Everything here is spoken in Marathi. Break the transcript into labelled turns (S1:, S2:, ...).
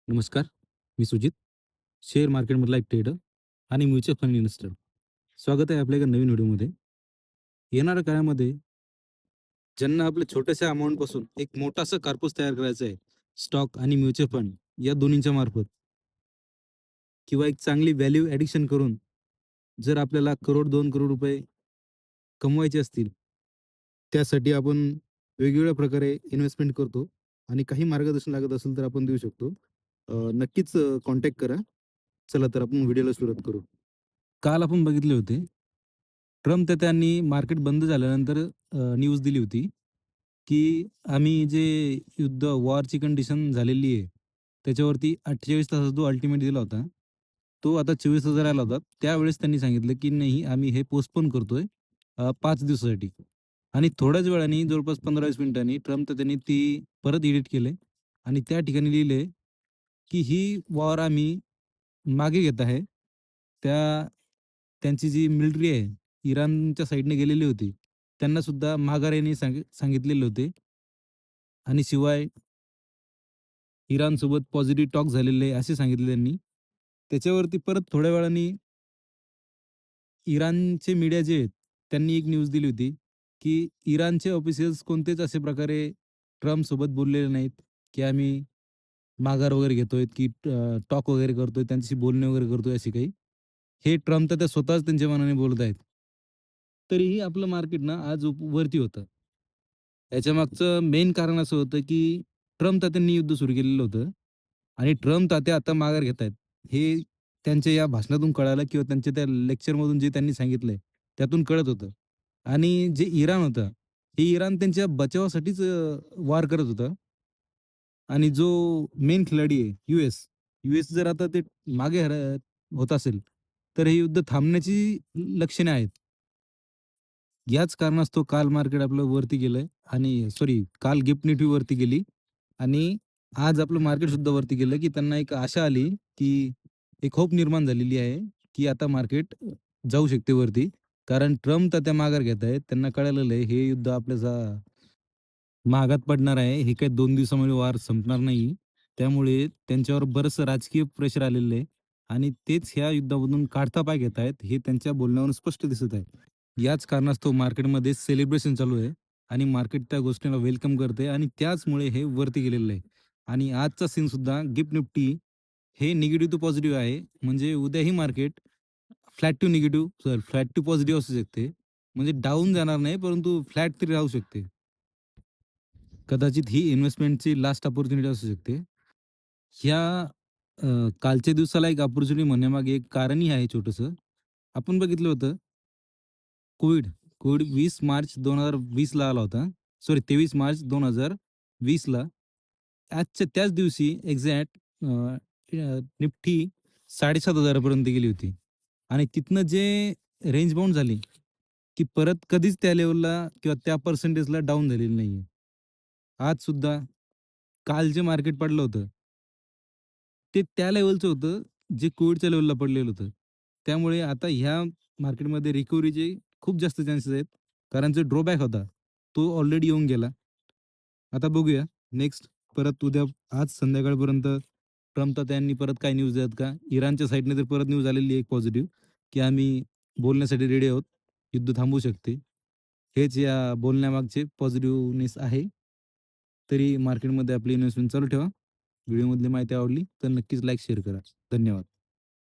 S1: नमस्कार. मी सुजित, शेअर मार्केटमधला एक ट्रेडर आणि म्युच्युअल फंड इन्व्हेस्टर. स्वागत आहे आपल्या एका नवीन व्हिडिओमध्ये. येणाऱ्या काळामध्ये ज्यांना आपल्या छोट्याशा अमाउंटपासून एक मोठासा कार्पूस तयार करायचा आहे, स्टॉक आणि म्युच्युअल फंड या दोन्हींच्या मार्फत किंवा एक चांगली व्हॅल्यू ॲडिशन करून जर आपल्याला करोड, 2 करोड रुपये कमवायचे असतील, त्यासाठी आपण वेगवेगळ्या प्रकारे इन्व्हेस्टमेंट करतो आणि काही मार्गदर्शन लागत असेल तर आपण देऊ शकतो. नक्कीच कॉन्टॅक्ट करा. चला तर आपण व्हिडिओला सुरुवात करू. काल आपण बघितले होते, ट्रम्प तर त्यांनी मार्केट बंद झाल्यानंतर न्यूज दिली होती, की आम्ही जे वॉरची कंडिशन झालेली आहे, त्याच्यावरती 48 तासाचा जो अल्टिमेट दिला होता, तो आता 24 तासाचा राहिला होता. त्यावेळेस त्यांनी सांगितलं, की नाही आम्ही हे पोस्टपोन करतोय 5 दिवसासाठी आणि थोड्याच वेळाने जवळपास 15-20 मिनिटांनी ट्रम्प तर त्यांनी ती परत एडिट केले आणि त्या ठिकाणी लिहिले, की ही वॉर आम्ही मागे घेत आहे. त्यांची जी मिलिटरी आहे, इराणच्या साइडने गेलेली होती. त्यांना सुद्धा माघार येण्यास सांगितलेले होते आणि शिवाय इराणसोबत पॉझिटिव्ह टॉक झालेले आहे, असे सांगितले त्यांनी. त्याच्यावरती परत थोड्या वेळाने इराणचे मीडिया जे आहेत, त्यांनी एक न्यूज दिली होती, की इराणचे ऑफिशियल्स कोणतेच अशा प्रकारे ट्रम्पसोबत बोललेले नाहीत, की आम्ही माघार वगैरे घेतोय, की टॉक वगैरे करतोय, त्यांच्याशी बोलणे वगैरे करतोय, अशी काही. हे ट्रम्प तर ते स्वतःच त्यांच्या मनाने बोलत आहेत. तरीही आपलं मार्केट ना आज वरती होतं. याच्यामागचं मेन कारण असं होतं, की ट्रम्प तात्यांनी युद्ध सुरू केलेलं होतं आणि ट्रम्प तात्या आता माघार घेत आहेत. हे त्यांच्या या भाषणातून कळालं किंवा त्यांच्या त्या लेक्चरमधून जे त्यांनी सांगितलंय, त्यातून कळत होतं. आणि जे इराण होतं, हे इराण त्यांच्या बचावासाठीच वार करत होतं आणि जो मेन खिलाडी आहे यूएस जर आता ते मागे होत असेल, तर हे युद्ध थांबण्याची लक्षणे आहेत. याच कारणास्तव काल मार्केट आपलं वरती गेलंय आणि काल गिफ्ट निफ्टी वरती गेली आणि आज आपलं मार्केट सुद्धा वरती गेलं, की त्यांना एक आशा आली, की एक होप निर्माण झालेली आहे, की आता मार्केट जाऊ शकते वरती. कारण ट्रम्प तर त्या माघार घेत आहेत. त्यांना कळालेलं आहे हे युद्ध आपल्याला महागात पडणार आहे. हे काही 2 दिवसामध्ये वार संपणार नाही. त्यामुळे त्यांच्यावर बरचसं राजकीय प्रेशर आलेलं आहे आणि तेच ह्या युद्धामधून काढता पाय घेत आहेत, हे त्यांच्या बोलण्यावरून स्पष्ट दिसत आहे. याच कारणास्तव मार्केटमध्ये सेलिब्रेशन चालू आहे आणि मार्केट त्या गोष्टीला वेलकम करते आणि त्याचमुळे हे वरती गेलेलं आहे. आणि आजचा सीनसुद्धा गिफ्ट निफ्टी हे निगेटिव्ह टू पॉझिटिव्ह आहे. म्हणजे उद्याही मार्केट फ्लॅट टू पॉझिटिव्ह असू शकते. म्हणजे डाऊन जाणार नाही, परंतु फ्लॅट तरी राहू शकते. कदाचित ही इन्व्हेस्टमेंटची लास्ट अपॉर्च्युनिटी असू शकते. ह्या कालच्या दिवसाला एक अपॉर्च्युनिटी म्हणण्यामागे एक कारणही आहे छोटंसं. आपण बघितलं होतं कोविड, कोविड 20 मार्च 2020ला आला होता. 23 मार्च 2020ला. आजच्या त्याच दिवशी एक्झॅक्ट निफ्टी 7,500 पर्यंत गेली होती आणि तिथनं जे रेंज बाउंड झाली, की परत कधीच त्या लेव्हलला किंवा त्या पर्सेंटेजला डाउन झालेली नाहीये. आज सुद्धा काल जे मार्केट पडलं होतं, ते त्या लेव्हलचं होतं, जे कोविडच्या लेव्हलला पडलेलं होतं. त्यामुळे आता ह्या मार्केटमध्ये रिकव्हरीचे खूप जास्त चान्सेस आहेत. कारण जो ड्रॉबॅक होता, तो ऑलरेडी येऊन गेला. आता बघूया नेक्स्ट परत उद्या आज संध्याकाळपर्यंत ट्रम्प तर त्यांनी परत काय न्यूज देतात का? इराणच्या साइडने तर परत न्यूज आलेली आहे एक पॉझिटिव्ह, की आम्ही बोलण्यासाठी रेडी आहोत. युद्ध थांबवू शकते. हेच या बोलण्यामागचे पॉझिटिव्हनेस आहे. तरी मार्केटमध्ये आपली इन्व्हेस्टमेंट चालू ठेवा. व्हिडिओमधली माहिती आवडली तर नक्कीच लाईक, शेअर करा. धन्यवाद.